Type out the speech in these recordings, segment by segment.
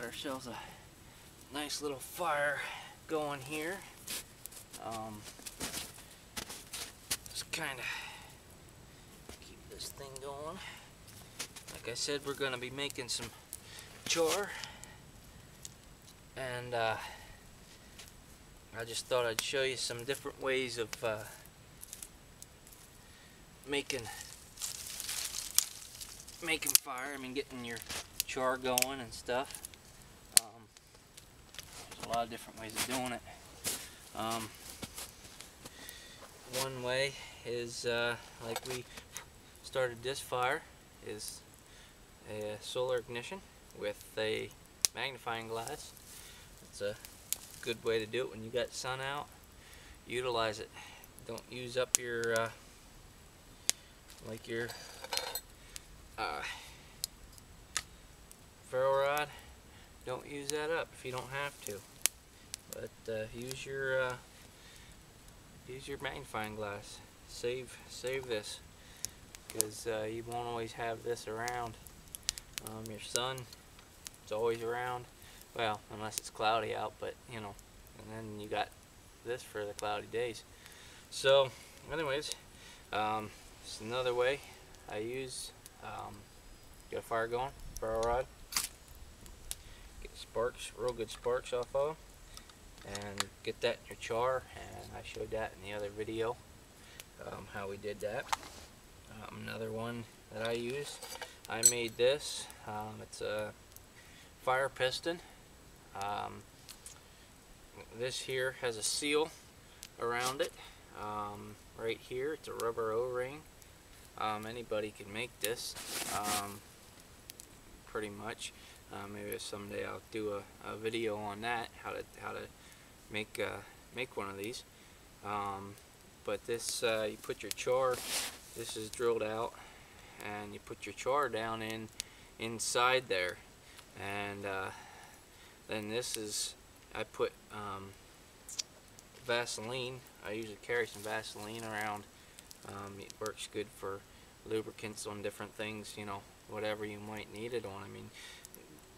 got ourselves a nice little fire going here. Just kind of keep this thing going. Like I said, we're going to be making some char, and I just thought I'd show you some different ways of making fire. I mean, getting your char going and stuff. There's a lot of different ways of doing it. One way is like we started this fire is a solar ignition with a magnifying glass. It's a good way to do it when you got sun out. Utilize it. Don't use up your like your ferro rod. Don't use that up if you don't have to. But use your magnifying glass. Save this, because you won't always have this around. Your sun, it's always around. Well, unless it's cloudy out, but you know. And then you got this for the cloudy days. So, anyways, it's another way I use. Get a fire going, ferro rod. Get sparks, real good sparks off of them, and get that in your char. And I showed that in the other video, how we did that. Another one that I use, I made this. It's a fire piston. This here has a seal around it. Right here, it's a rubber O-ring. Anybody can make this, pretty much. Maybe someday I'll do a video on that, how to make one of these. But this, you put your char. This is drilled out, and you put your char down inside there, and then this is, I put Vaseline. I usually carry some Vaseline around. It works good for lubricants on different things, you know, whatever you might need it on. I mean,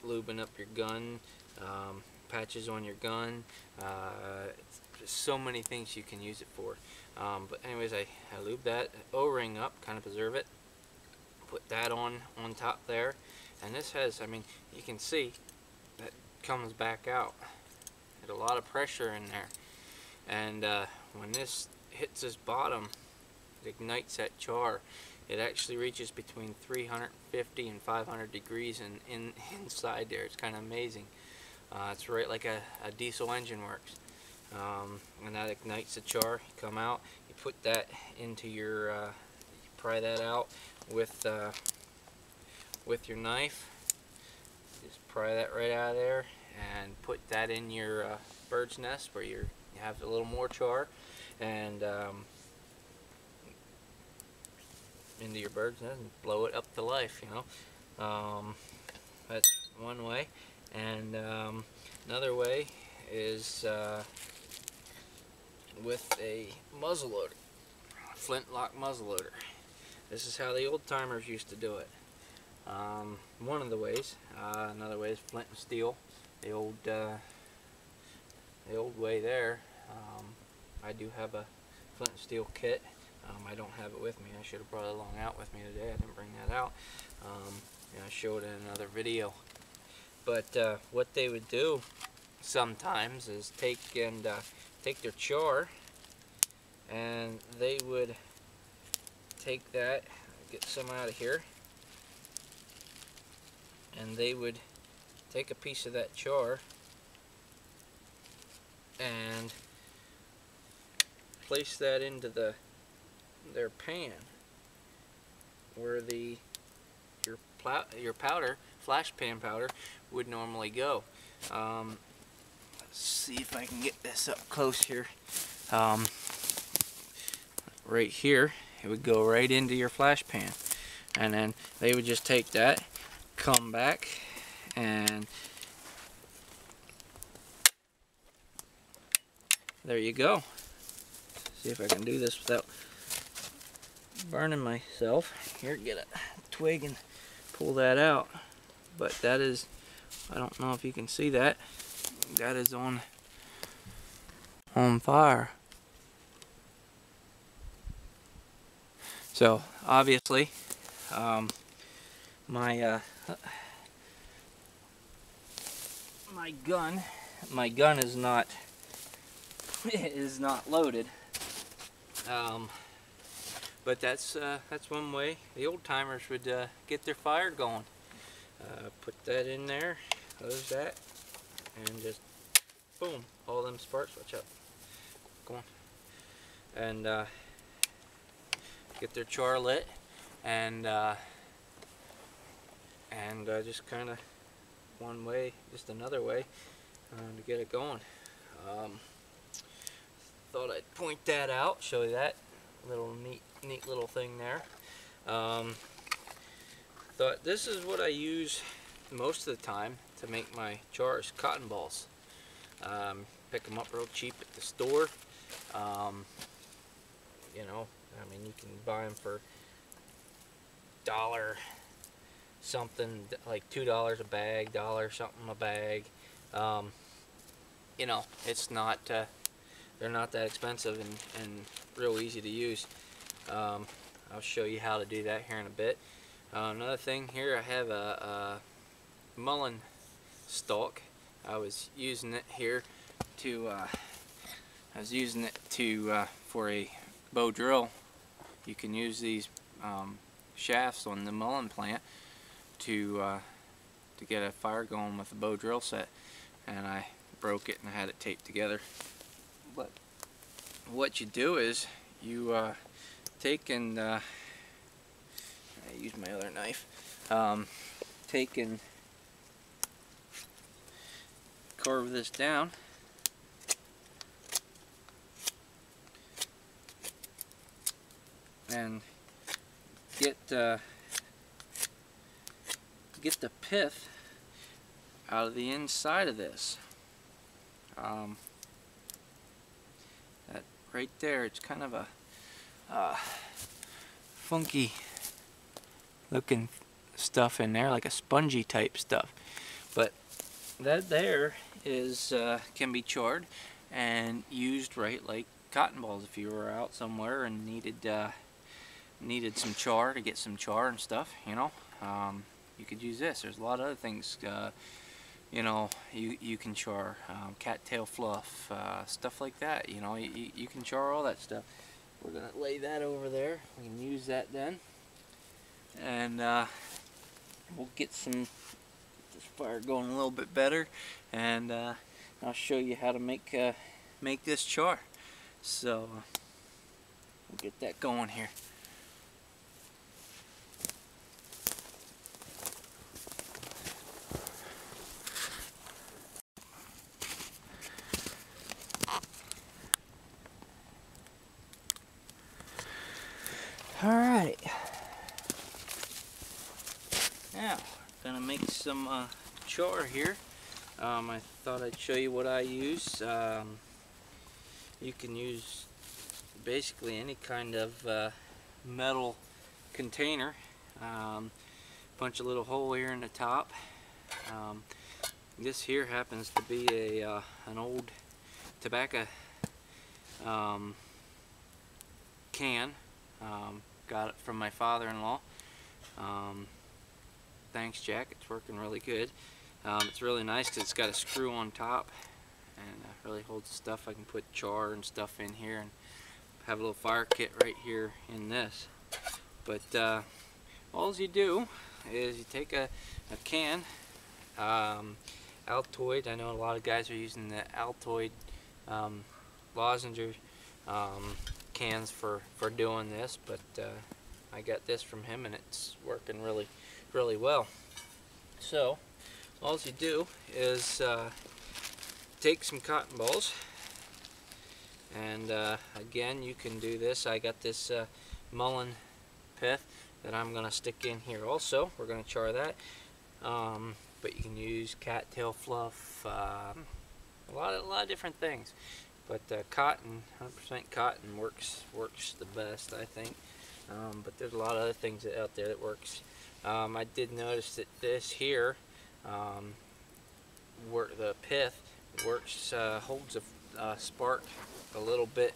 lubing up your gun, patches on your gun, there's so many things you can use it for. But anyways, I lube that O-ring up, kind of preserve it, put that on top there, and this has, I mean, you can see that comes back out. There's a lot of pressure in there, and when this hits this bottom, it ignites that char. It actually reaches between 350 and 500 degrees inside there. It's kind of amazing. It's right like a diesel engine works. And that ignites the char. You come out, you put that into your, you pry that out with your knife. Just pry that right out of there and put that in your bird's nest where you have a little more char, and into your bird's nest and blow it up to life, you know. That's one way. And another way is with a muzzleloader, flintlock muzzleloader. This is how the old timers used to do it. One of the ways. Another way is flint and steel. The old way there. I do have a flint and steel kit. I don't have it with me. I should have brought it along out with me today. I didn't bring that out. I showed it in another video. But what they would do sometimes is take their char, and they would take that, get some out of here, and they would take a piece of that char and place that into their pan where your powder, flash pan powder, would normally go. Let's see if I can get this up close here. Right here, it would go right into your flash pan, and then they would just take that, come back, and there you go. See if I can do this without burning myself. Here, get a twig and pull that out. But that is I don't know if you can see that. That is on fire. So obviously, my my gun is not loaded. But that's one way the old timers would get their fire going. Put that in there, close that, and just boom, all them sparks. Watch out, go on, and get their char lit, and just kind of one way, just another way to get it going. Thought I'd point that out, show you that little neat little thing there. Thought this is what I use most of the time to make my chars, cotton balls. Pick them up real cheap at the store. You know, I mean, you can buy them for $1 something, like $2 a bag, $1 something a bag. You know, it's not they're not that expensive and real easy to use. I'll show you how to do that here in a bit. Another thing here, I have a mullein stalk. I was using it here to for a bow drill. You can use these shafts on the mullein plant to get a fire going with a bow drill set, and I broke it and I had it taped together. But what you do is you take and I use my other knife. Take and carve this down, and get the pith out of the inside of this. That right there, it's kind of a funky looking stuff in there, like a spongy type stuff. But that there is can be charred and used right like cotton balls. If you were out somewhere and needed some char to get some char and stuff, you know, you could use this. There's a lot of other things, you know, you can char, cattail fluff, stuff like that. You know, you can char all that stuff. We're gonna lay that over there. We can use that then, and we'll get this fire going a little bit better, and I'll show you how to make this char. So we'll get that going here. Alright, now gonna make some char here. I thought I'd show you what I use. You can use basically any kind of metal container. Punch a little hole here in the top. This here happens to be an old tobacco can. Got it from my father-in-law. Thanks, Jack. It's working really good. It's really nice because it's got a screw on top and really holds stuff. I can put char and stuff in here and have a little fire kit right here in this. But all you do is you take a can, Altoid. I know a lot of guys are using the Altoid lozenge cans for doing this, but I got this from him and it's working really well. So all you do is take some cotton balls, and again, you can do this. I got this mullein pith that I'm gonna stick in here also. We're gonna char that, but you can use cattail fluff, a lot of different things. But cotton, 100% cotton works the best, I think. But there's a lot of other things out there that works. I did notice that this here, the pith works, holds a spark a little bit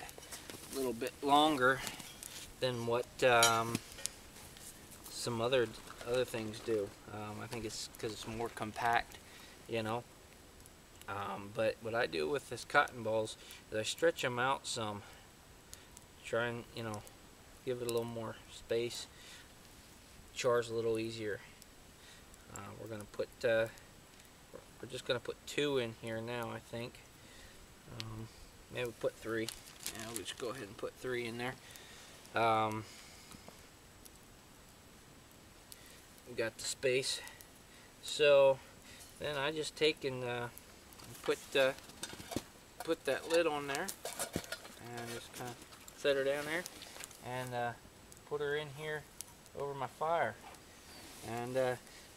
longer than what some other things do. I think it's because it's more compact, you know. But what I do with this cotton balls is I stretch them out some, try and, you know, give it a little more space. Char's a little easier. We're gonna put we're just gonna put 2 in here now, I think. Maybe we'll put 3. Yeah, we'll just go ahead and put 3 in there. We got the space. So then I just take and put that lid on there and just kind of set her down there and put her in here over my fire. And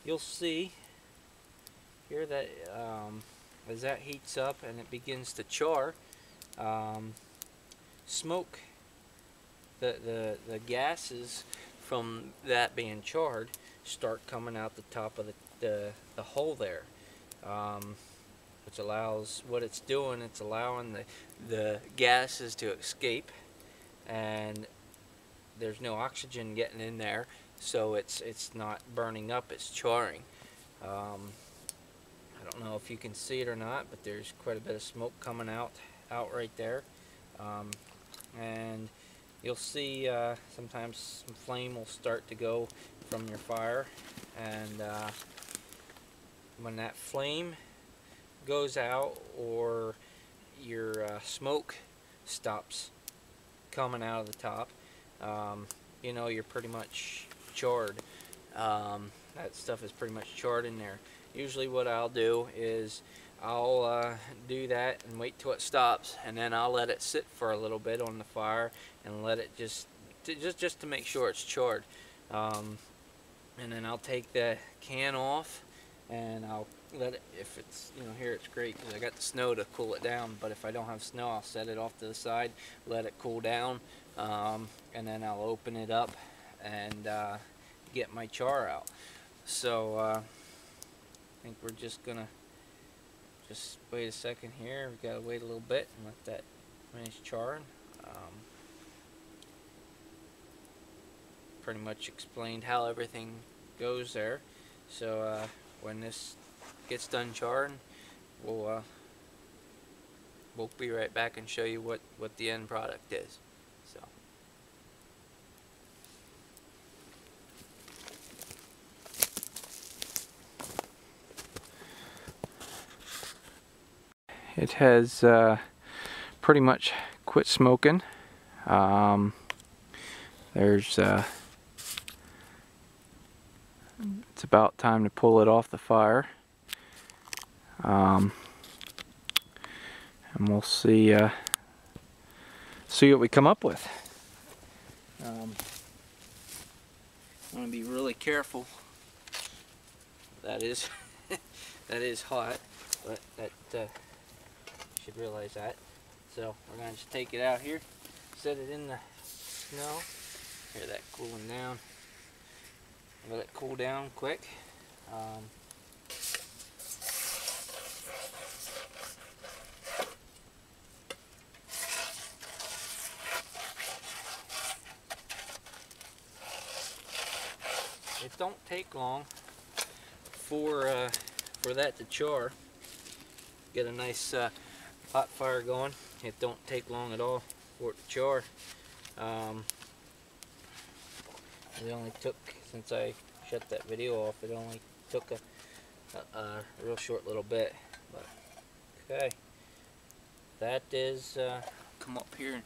you'll see here that as that heats up and it begins to char, smoke, the gases from that being charred start coming out the top of the hole there, which allows, what it's doing, it's allowing the gases to escape, and there's no oxygen getting in there, so it's not burning up, it's charring. I don't know if you can see it or not, but there's quite a bit of smoke coming out right there. And you'll see sometimes some flame will start to go from your fire, and when that flame goes out or your smoke stops coming out of the top, you know you're pretty much charred. That stuff is pretty much charred in there. Usually what I'll do is I'll do that and wait till it stops, and then I'll let it sit for a little bit on the fire and let it just to make sure it's charred. And then I'll take the can off and I'll let it, if it's, you know, here it's great because I got the snow to cool it down, but if I don't have snow, I'll set it off to the side, let it cool down, and then I'll open it up and get my char out. So I think we're just gonna wait a second here. We've got to wait a little bit and let that finish charring. Pretty much explained how everything goes there. So when this gets done charring, we'll be right back and show you what the end product is. So. It has pretty much quit smoking. It's about time to pull it off the fire, and we'll see what we come up with. I'm going to be really careful. That is that is hot, but that should realize that. So we're going to just take it out here, set it in the snow. Hear that cooling down. Let it cool down quick. It don't take long for that to char. Get a nice hot fire going. It don't take long at all for it to char. It only took, since I shut that video off, it only took a real short little bit. But okay, that is, come up here and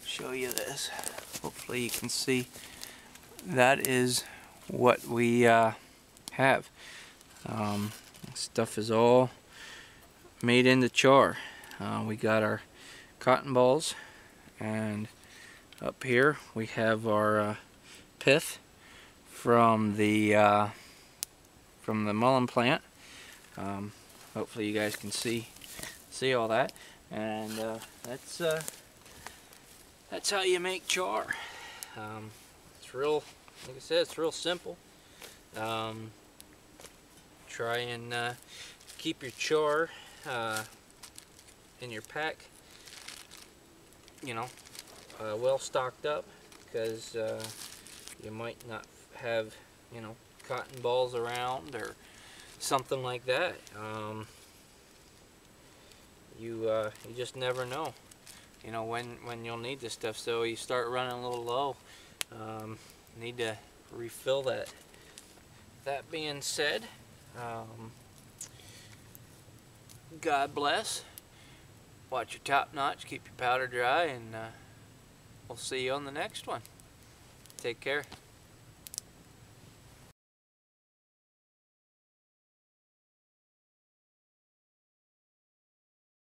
show you this. Hopefully you can see. That is what we have. Stuff is all made into char. We got our cotton balls, and up here we have our pith from the mullein plant. Hopefully you guys can see all that, and that's how you make char. It's real, like I said, it's real simple. Try and keep your char in your pack, you know, well stocked up, because you might not have, you know, cotton balls around or something like that. You just never know, you know, when you'll need this stuff. So you start running a little low, need to refill that. That being said, God bless. Watch your top notch, keep your powder dry, and we'll see you on the next one. Take care.